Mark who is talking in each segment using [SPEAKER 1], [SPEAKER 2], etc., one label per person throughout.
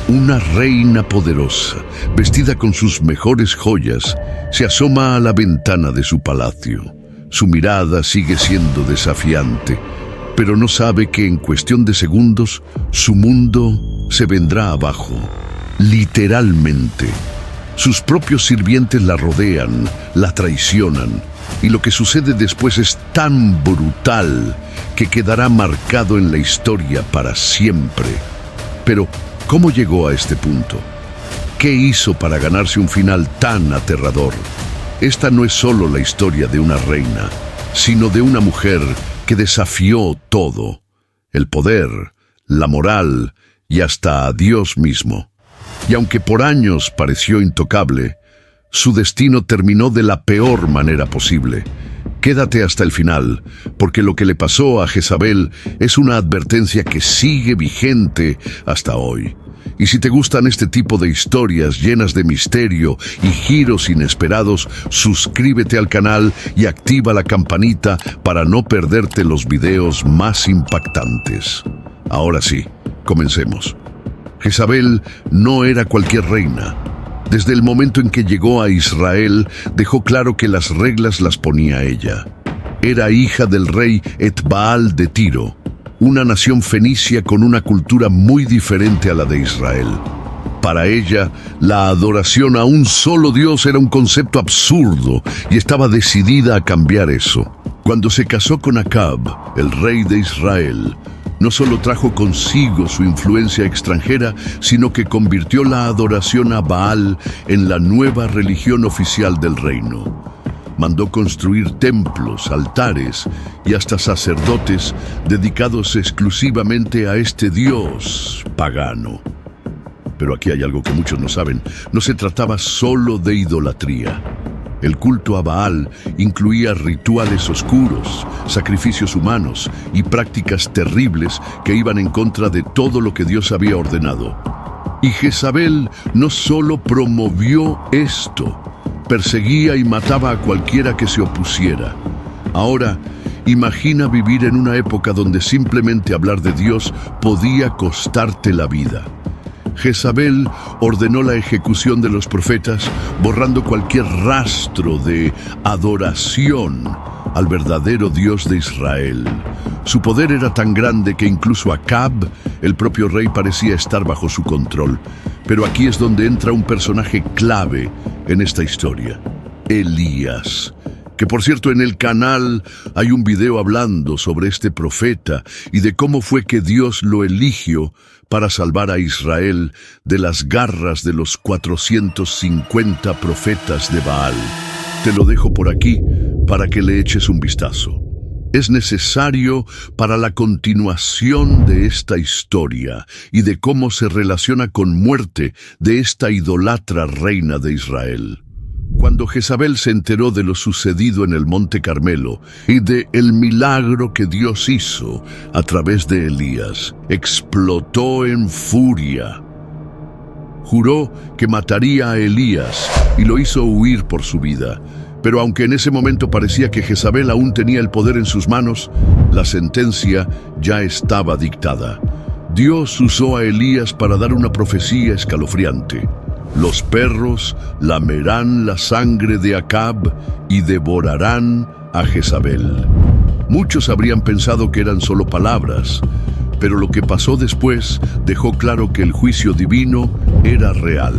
[SPEAKER 1] Una reina poderosa, vestida con sus mejores joyas, se asoma a la ventana de su palacio. Su mirada sigue siendo desafiante, pero no sabe que en cuestión de segundos su mundo se vendrá abajo, literalmente. Sus propios sirvientes la rodean, la traicionan, y lo que sucede después es tan brutal que quedará marcado en la historia para siempre. Pero, ¿cómo llegó a este punto? ¿Qué hizo para ganarse un final tan aterrador? Esta no es solo la historia de una reina, sino de una mujer que desafió todo: el poder, la moral y hasta a Dios mismo. Y aunque por años pareció intocable, su destino terminó de la peor manera posible. Quédate hasta el final, porque lo que le pasó a Jezabel es una advertencia que sigue vigente hasta hoy. Y si te gustan este tipo de historias llenas de misterio y giros inesperados, suscríbete al canal y activa la campanita para no perderte los videos más impactantes. Ahora sí, comencemos. Jezabel no era cualquier reina. Desde el momento en que llegó a Israel, dejó claro que las reglas las ponía ella. Era hija del rey Etbaal de Tiro, una nación fenicia con una cultura muy diferente a la de Israel. Para ella, la adoración a un solo Dios era un concepto absurdo y estaba decidida a cambiar eso. Cuando se casó con Acab, el rey de Israel, no solo trajo consigo su influencia extranjera, sino que convirtió la adoración a Baal en la nueva religión oficial del reino. Mandó construir templos, altares y hasta sacerdotes dedicados exclusivamente a este dios pagano. Pero aquí hay algo que muchos no saben: no se trataba solo de idolatría. El culto a Baal incluía rituales oscuros, sacrificios humanos y prácticas terribles que iban en contra de todo lo que Dios había ordenado. Y Jezabel no solo promovió esto, perseguía y mataba a cualquiera que se opusiera. Ahora, imagina vivir en una época donde simplemente hablar de Dios podía costarte la vida. Jezabel ordenó la ejecución de los profetas, borrando cualquier rastro de adoración al verdadero Dios de Israel. Su poder era tan grande que incluso Acab, el propio rey, parecía estar bajo su control. Pero aquí es donde entra un personaje clave en esta historia: Elías. Que por cierto, en el canal hay un video hablando sobre este profeta y de cómo fue que Dios lo eligió para salvar a Israel de las garras de los 450 profetas de Baal. Te lo dejo por aquí para que le eches un vistazo. Es necesario para la continuación de esta historia y de cómo se relaciona con muerte de esta idólatra reina de Israel. Cuando Jezabel se enteró de lo sucedido en el Monte Carmelo y de el milagro que Dios hizo a través de Elías, explotó en furia. Juró que mataría a Elías y lo hizo huir por su vida. Pero aunque en ese momento parecía que Jezabel aún tenía el poder en sus manos, la sentencia ya estaba dictada. Dios usó a Elías para dar una profecía escalofriante: los perros lamerán la sangre de Acab y devorarán a Jezabel. Muchos habrían pensado que eran solo palabras, pero lo que pasó después dejó claro que el juicio divino era real.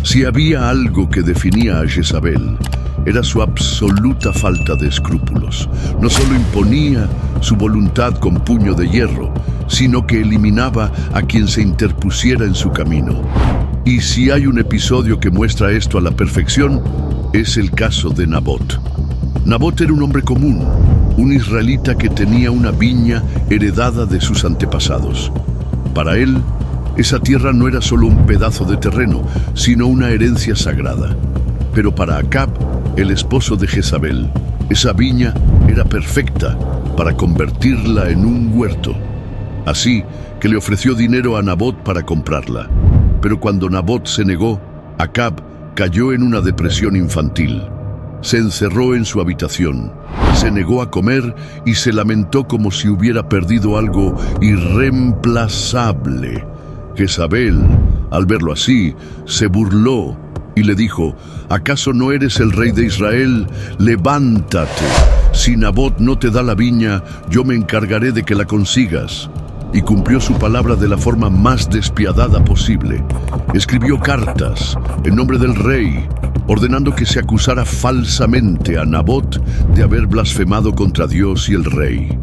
[SPEAKER 1] Si había algo que definía a Jezabel, era su absoluta falta de escrúpulos. No solo imponía su voluntad con puño de hierro, sino que eliminaba a quien se interpusiera en su camino. Y si hay un episodio que muestra esto a la perfección, es el caso de Nabot. Nabot era un hombre común, un israelita que tenía una viña heredada de sus antepasados. Para él, esa tierra no era solo un pedazo de terreno, sino una herencia sagrada. Pero para Acab, el esposo de Jezabel, esa viña era perfecta para convertirla en un huerto. Así que le ofreció dinero a Nabot para comprarla. Pero cuando Nabot se negó, Acab cayó en una depresión infantil. Se encerró en su habitación, se negó a comer y se lamentó como si hubiera perdido algo irreemplazable. Jezabel, al verlo así, se burló y le dijo: ¿acaso no eres el rey de Israel? Levántate. Si Nabot no te da la viña, yo me encargaré de que la consigas. Y cumplió su palabra de la forma más despiadada posible. Escribió cartas en nombre del rey, ordenando que se acusara falsamente a Nabot de haber blasfemado contra Dios y el rey.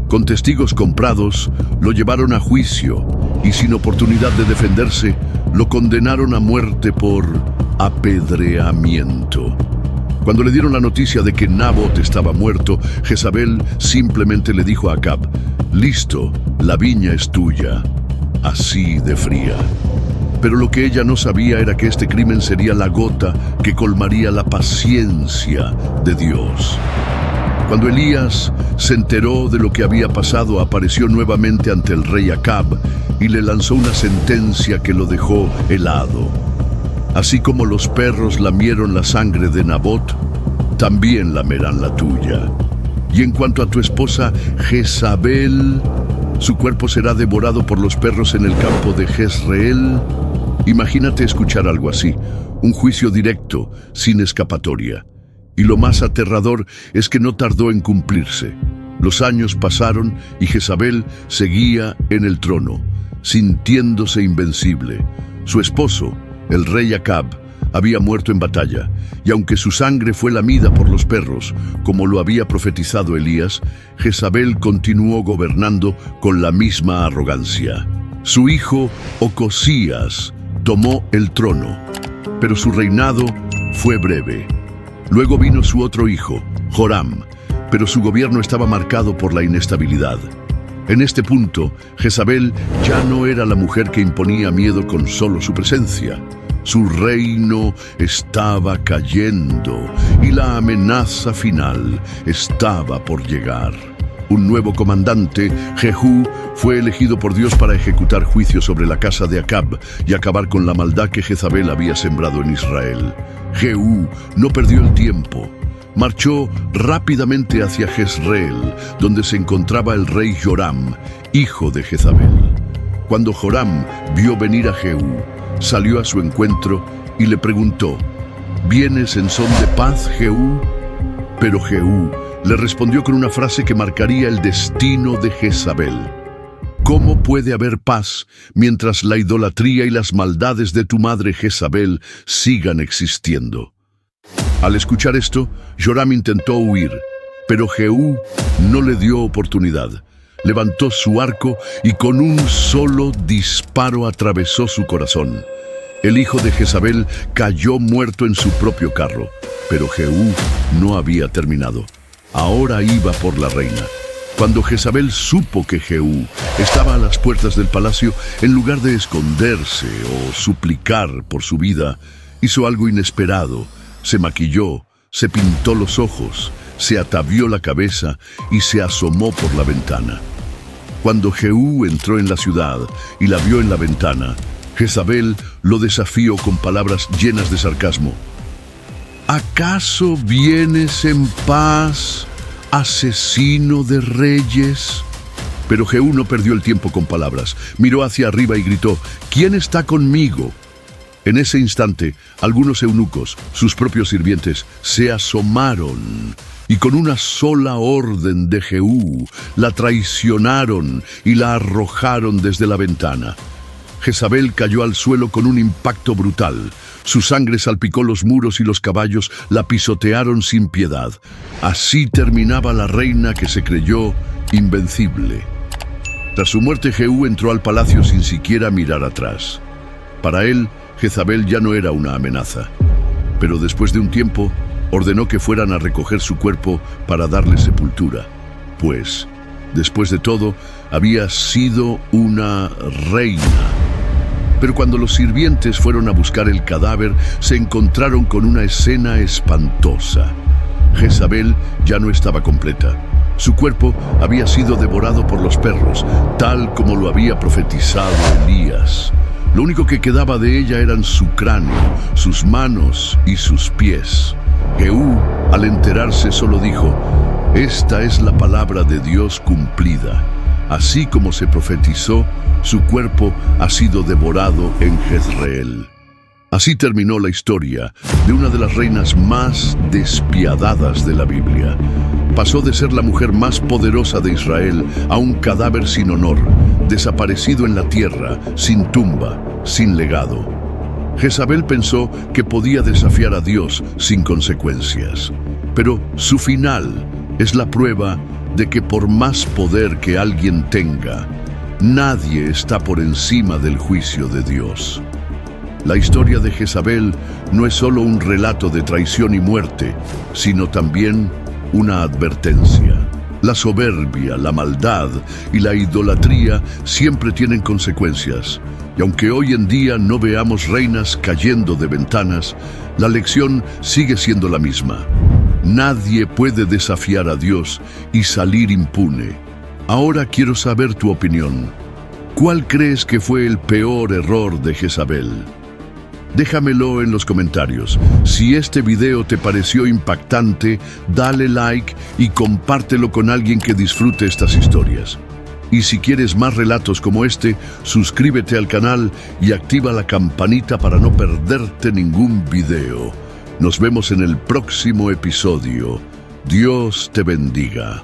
[SPEAKER 1] Con testigos comprados, lo llevaron a juicio y sin oportunidad de defenderse, lo condenaron a muerte por apedreamiento. Cuando le dieron la noticia de que Nabot estaba muerto, Jezabel simplemente le dijo a Acab: listo, la viña es tuya. Así de fría. Pero lo que ella no sabía era que este crimen sería la gota que colmaría la paciencia de Dios. Cuando Elías se enteró de lo que había pasado, apareció nuevamente ante el rey Acab y le lanzó una sentencia que lo dejó helado. Así como los perros lamieron la sangre de Nabot, también lamerán la tuya. Y en cuanto a tu esposa Jezabel, su cuerpo será devorado por los perros en el campo de Jezreel. Imagínate escuchar algo así, un juicio directo, sin escapatoria. Y lo más aterrador es que no tardó en cumplirse. Los años pasaron y Jezabel seguía en el trono, sintiéndose invencible. Su esposo, el rey Acab, había muerto en batalla, y aunque su sangre fue lamida por los perros, como lo había profetizado Elías, Jezabel continuó gobernando con la misma arrogancia. Su hijo Ocosías tomó el trono, pero su reinado fue breve. Luego vino su otro hijo, Joram, pero su gobierno estaba marcado por la inestabilidad. En este punto, Jezabel ya no era la mujer que imponía miedo con solo su presencia. Su reino estaba cayendo y la amenaza final estaba por llegar. Un nuevo comandante, Jehú, fue elegido por Dios para ejecutar juicio sobre la casa de Acab y acabar con la maldad que Jezabel había sembrado en Israel. Jehú no perdió el tiempo. Marchó rápidamente hacia Jezreel, donde se encontraba el rey Joram, hijo de Jezabel. Cuando Joram vio venir a Jehú, salió a su encuentro y le preguntó: ¿vienes en son de paz, Jehú? Pero Jehú le respondió con una frase que marcaría el destino de Jezabel: ¿cómo puede haber paz mientras la idolatría y las maldades de tu madre Jezabel sigan existiendo? Al escuchar esto, Joram intentó huir, pero Jehú no le dio oportunidad. Levantó su arco y con un solo disparo atravesó su corazón. El hijo de Jezabel cayó muerto en su propio carro, pero Jehú no había terminado. Ahora iba por la reina. Cuando Jezabel supo que Jehú estaba a las puertas del palacio, en lugar de esconderse o suplicar por su vida, hizo algo inesperado. Se maquilló, se pintó los ojos, se atavió la cabeza y se asomó por la ventana. Cuando Jehú entró en la ciudad y la vio en la ventana, Jezabel lo desafió con palabras llenas de sarcasmo. ¿Acaso vienes en paz, asesino de reyes? Pero Jehú no perdió el tiempo con palabras. Miró hacia arriba y gritó: ¿quién está conmigo? En ese instante, algunos eunucos, sus propios sirvientes, se asomaron y con una sola orden de Jehú la traicionaron y la arrojaron desde la ventana. Jezabel cayó al suelo con un impacto brutal. Su sangre salpicó los muros y los caballos la pisotearon sin piedad. Así terminaba la reina que se creyó invencible. Tras su muerte, Jehú entró al palacio sin siquiera mirar atrás. Para él, Jezabel ya no era una amenaza. Pero después de un tiempo, ordenó que fueran a recoger su cuerpo para darle sepultura, pues, después de todo, había sido una reina. Pero cuando los sirvientes fueron a buscar el cadáver, se encontraron con una escena espantosa. Jezabel ya no estaba completa. Su cuerpo había sido devorado por los perros, tal como lo había profetizado Elías. Lo único que quedaba de ella eran su cráneo, sus manos y sus pies. Jehú, al enterarse, solo dijo: esta es la palabra de Dios cumplida. Así como se profetizó, su cuerpo ha sido devorado en Jezreel. Así terminó la historia de una de las reinas más despiadadas de la Biblia. Pasó de ser la mujer más poderosa de Israel a un cadáver sin honor, desaparecido en la tierra, sin tumba, sin legado. Jezabel pensó que podía desafiar a Dios sin consecuencias, pero su final es la prueba de que por más poder que alguien tenga, nadie está por encima del juicio de Dios. La historia de Jezabel no es solo un relato de traición y muerte, sino también una advertencia. La soberbia, la maldad y la idolatría siempre tienen consecuencias. Y aunque hoy en día no veamos reinas cayendo de ventanas, la lección sigue siendo la misma. Nadie puede desafiar a Dios y salir impune. Ahora quiero saber tu opinión. ¿Cuál crees que fue el peor error de Jezabel? Déjamelo en los comentarios. Si este video te pareció impactante, dale like y compártelo con alguien que disfrute estas historias. Y si quieres más relatos como este, suscríbete al canal y activa la campanita para no perderte ningún video. Nos vemos en el próximo episodio. Dios te bendiga.